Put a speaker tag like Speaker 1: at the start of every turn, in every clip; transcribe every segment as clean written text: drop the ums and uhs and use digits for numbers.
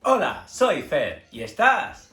Speaker 1: Hola, soy Fer y estás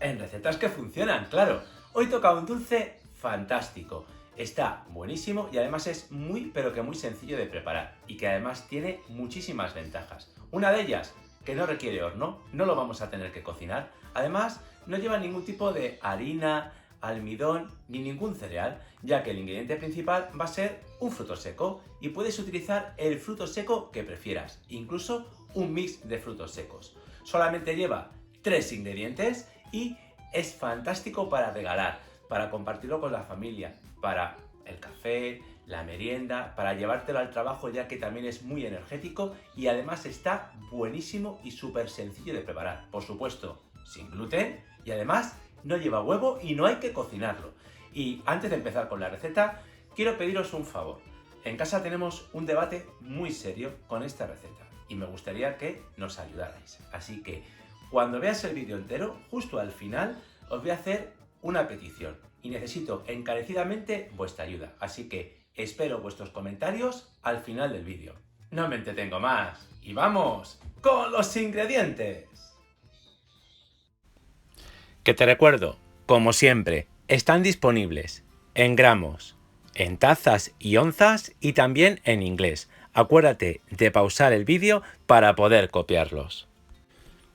Speaker 1: en Recetas que Funcionan, claro. Hoy toca un dulce fantástico. Está buenísimo y además es muy pero que muy sencillo de preparar y que además tiene muchísimas ventajas. Una de ellas, que no requiere horno, no lo vamos a tener que cocinar. Además, no lleva ningún tipo de harina, almidón ni ningún cereal, ya que el ingrediente principal va a ser un fruto seco y puedes utilizar el fruto seco que prefieras, incluso un mix de frutos secos. Solamente lleva 3 ingredientes y es fantástico para regalar, para compartirlo con la familia, para el café, la merienda, para llevártelo al trabajo, ya que también es muy energético y además está buenísimo y súper sencillo de preparar. Por supuesto, sin gluten y además no lleva huevo y no hay que cocinarlo. Y antes de empezar con la receta, quiero pediros un favor. En casa tenemos un debate muy serio con esta receta y me gustaría que nos ayudarais. Así que cuando veas el vídeo entero, justo al final, os voy a hacer una petición y necesito encarecidamente vuestra ayuda. Así que espero vuestros comentarios al final del vídeo. No me entretengo más y vamos con los ingredientes. Que te recuerdo, como siempre, están disponibles en gramos, en tazas y onzas y también en inglés. Acuérdate de pausar el vídeo para poder copiarlos.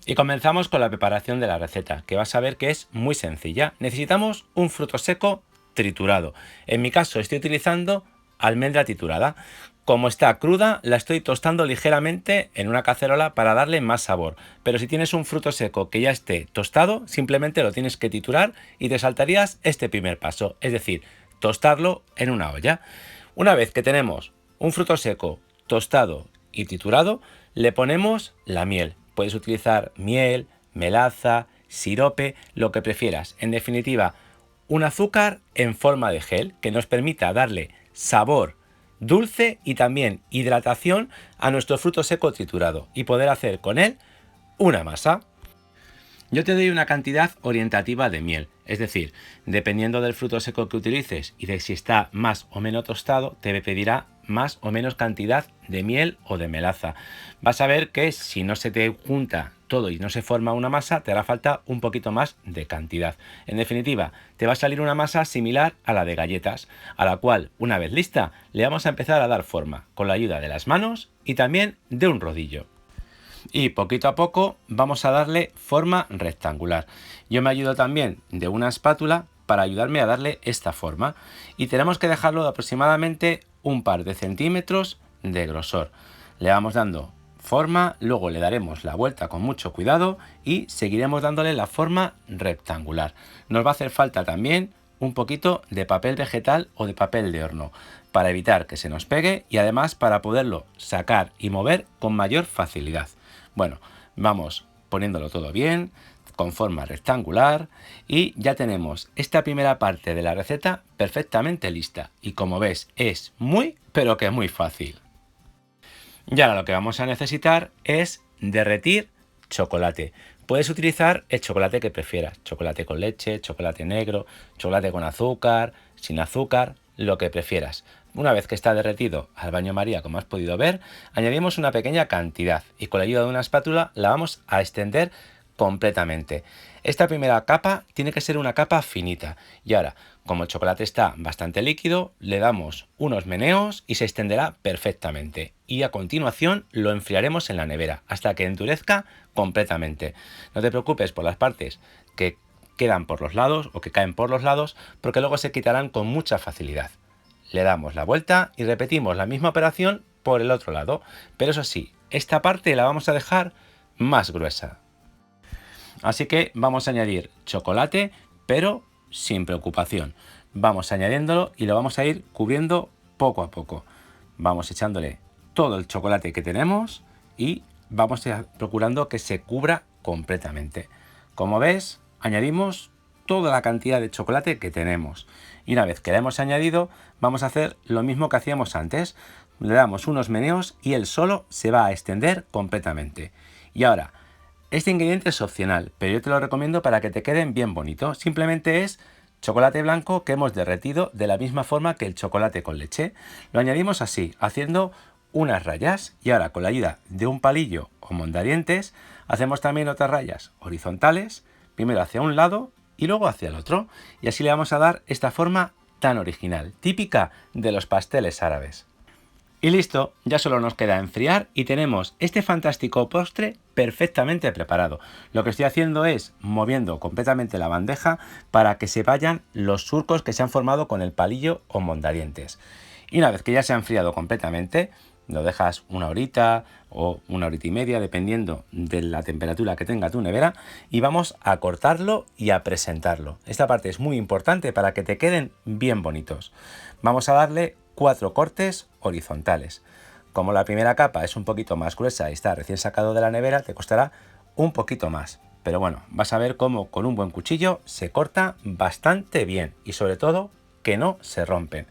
Speaker 1: Y comenzamos con la preparación de la receta, que vas a ver que es muy sencilla. Necesitamos un fruto seco triturado. En mi caso estoy utilizando almendra triturada. Como está cruda, la estoy tostando ligeramente en una cacerola para darle más sabor. Pero si tienes un fruto seco que ya esté tostado, simplemente lo tienes que triturar y te saltarías este primer paso, es decir, tostarlo en una olla. Una vez que tenemos un fruto seco tostado y triturado, le ponemos la miel. Puedes utilizar miel, melaza, sirope, lo que prefieras. En definitiva, un azúcar en forma de gel que nos permita darle sabor dulce y también hidratación a nuestro fruto seco triturado y poder hacer con él una masa. Yo te doy una cantidad orientativa de miel, es decir, dependiendo del fruto seco que utilices y de si está más o menos tostado, te pedirá más o menos cantidad de miel o de melaza. Vas a ver que si no se te junta todo y no se forma una masa, te hará falta un poquito más de cantidad. En definitiva, te va a salir una masa similar a la de galletas, a la cual, una vez lista, le vamos a empezar a dar forma, con la ayuda de las manos y también de un rodillo. Y poquito a poco vamos a darle forma rectangular. Yo me ayudo también de una espátula para ayudarme a darle esta forma y tenemos que dejarlo de aproximadamente un par de centímetros de grosor. Le vamos dando forma, luego le daremos la vuelta con mucho cuidado y seguiremos dándole la forma rectangular. Nos va a hacer falta también un poquito de papel vegetal o de papel de horno para evitar que se nos pegue y además para poderlo sacar y mover con mayor facilidad. Bueno, vamos poniéndolo todo bien, con forma rectangular y ya tenemos esta primera parte de la receta perfectamente lista y como ves es muy pero que muy fácil. Y ahora lo que vamos a necesitar es derretir chocolate. Puedes utilizar el chocolate que prefieras, chocolate con leche, chocolate negro, chocolate con azúcar, sin azúcar, lo que prefieras. Una vez que está derretido al baño María, como has podido ver, añadimos una pequeña cantidad y con la ayuda de una espátula la vamos a extender completamente. Esta primera capa tiene que ser una capa finita y ahora, como el chocolate está bastante líquido, le damos unos meneos y se extenderá perfectamente. Y a continuación lo enfriaremos en la nevera hasta que endurezca completamente. No te preocupes por las partes que quedan por los lados o que caen por los lados porque luego se quitarán con mucha facilidad. Le damos la vuelta y repetimos la misma operación por el otro lado, pero eso sí, esta parte la vamos a dejar más gruesa. Así que vamos a añadir chocolate, pero sin preocupación. Vamos añadiéndolo y lo vamos a ir cubriendo poco a poco. Vamos echándole todo el chocolate que tenemos y vamos procurando que se cubra completamente. Como ves, añadimos toda la cantidad de chocolate que tenemos. Y una vez que la hemos añadido, vamos a hacer lo mismo que hacíamos antes. Le damos unos meneos y él solo se va a extender completamente. Y ahora, este ingrediente es opcional, pero yo te lo recomiendo para que te queden bien bonitos. Simplemente es chocolate blanco que hemos derretido de la misma forma que el chocolate con leche. Lo añadimos así, haciendo unas rayas y ahora con la ayuda de un palillo o mondadientes hacemos también otras rayas horizontales, primero hacia un lado y luego hacia el otro, y así le vamos a dar esta forma tan original, típica de los pasteles árabes. Y listo, ya solo nos queda enfriar y tenemos este fantástico postre perfectamente preparado. Lo que estoy haciendo es moviendo completamente la bandeja para que se vayan los surcos que se han formado con el palillo o mondadientes. Y una vez que ya se ha enfriado completamente, lo dejas una horita o una horita y media, dependiendo de la temperatura que tenga tu nevera, y vamos a cortarlo y a presentarlo. Esta parte es muy importante para que te queden bien bonitos. Vamos a darle 4 cortes horizontales. Como la primera capa es un poquito más gruesa y está recién sacado de la nevera, te costará un poquito más. Pero bueno, vas a ver cómo con un buen cuchillo se corta bastante bien y sobre todo que no se rompen.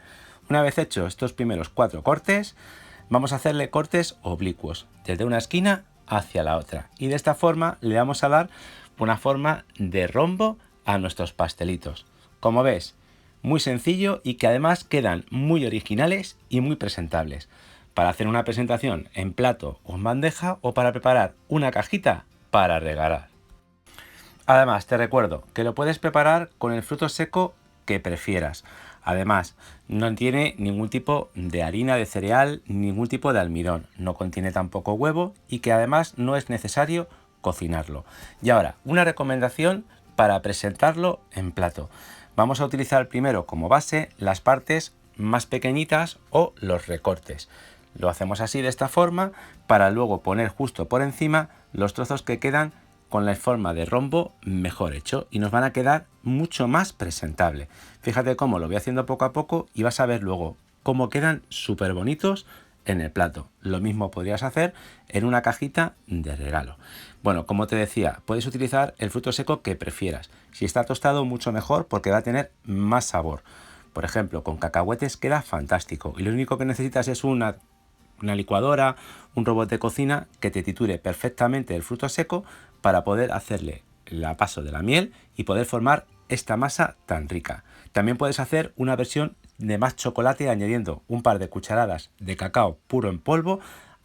Speaker 1: Una vez hechos estos primeros 4 cortes, vamos a hacerle cortes oblicuos, desde una esquina hacia la otra. Y de esta forma le vamos a dar una forma de rombo a nuestros pastelitos. Como ves, muy sencillo y que además quedan muy originales y muy presentables. Para hacer una presentación en plato o en bandeja o para preparar una cajita para regalar. Además, te recuerdo que lo puedes preparar con el fruto seco que prefieras. Además, no tiene ningún tipo de harina de cereal, ningún tipo de almidón. No contiene tampoco huevo y que además no es necesario cocinarlo. Y ahora, una recomendación para presentarlo en plato. Vamos a utilizar primero como base las partes más pequeñitas o los recortes. Lo hacemos así de esta forma para luego poner justo por encima los trozos que quedan con la forma de rombo mejor hecho y nos van a quedar mucho más presentable. Fíjate cómo lo voy haciendo poco a poco y vas a ver luego cómo quedan súper bonitos en el plato. Lo mismo podrías hacer en una cajita de regalo. Bueno, como te decía, puedes utilizar el fruto seco que prefieras. Si está tostado, mucho mejor porque va a tener más sabor. Por ejemplo, con cacahuetes queda fantástico y lo único que necesitas es una licuadora, un robot de cocina que te triture perfectamente el fruto seco para poder hacerle el paso de la miel y poder formar esta masa tan rica. También puedes hacer una versión de más chocolate añadiendo un par de cucharadas de cacao puro en polvo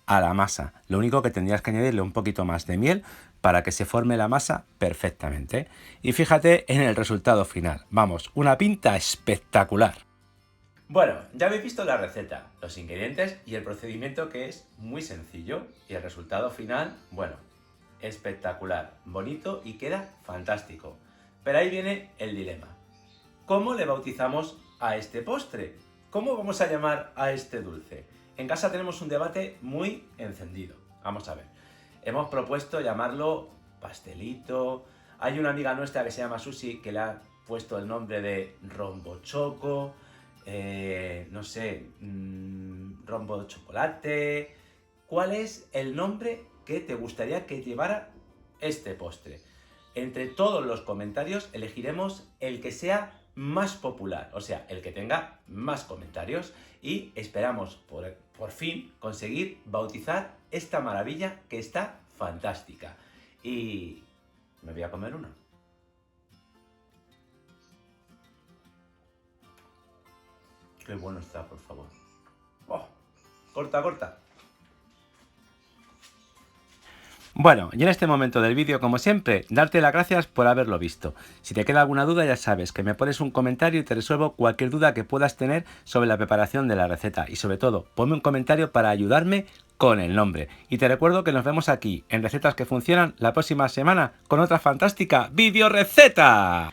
Speaker 1: a la masa. Lo único que tendrías que añadirle un poquito más de miel para que se forme la masa perfectamente. Y fíjate en el resultado final. Vamos, una pinta espectacular. Bueno, ya habéis visto la receta, los ingredientes y el procedimiento, que es muy sencillo, y el resultado final, bueno, espectacular, bonito y queda fantástico. Pero ahí viene el dilema. ¿Cómo le bautizamos a este postre? ¿Cómo vamos a llamar a este dulce? En casa tenemos un debate muy encendido. Vamos a ver. Hemos propuesto llamarlo pastelito. Hay una amiga nuestra que se llama Susi que le ha puesto el nombre de rombochoco. No sé, rombo de chocolate. ¿Cuál es el nombre que te gustaría que llevara este postre? Entre todos los comentarios elegiremos el que sea más popular, o sea, el que tenga más comentarios, y esperamos por fin conseguir bautizar esta maravilla que está fantástica. Y me voy a comer una. Qué bueno está, por favor. Oh, corta, corta. Bueno, y en este momento del vídeo, como siempre, darte las gracias por haberlo visto. Si te queda alguna duda, ya sabes que me pones un comentario y te resuelvo cualquier duda que puedas tener sobre la preparación de la receta. Y sobre todo, ponme un comentario para ayudarme con el nombre. Y te recuerdo que nos vemos aquí, en Recetas que Funcionan, la próxima semana con otra fantástica videoreceta.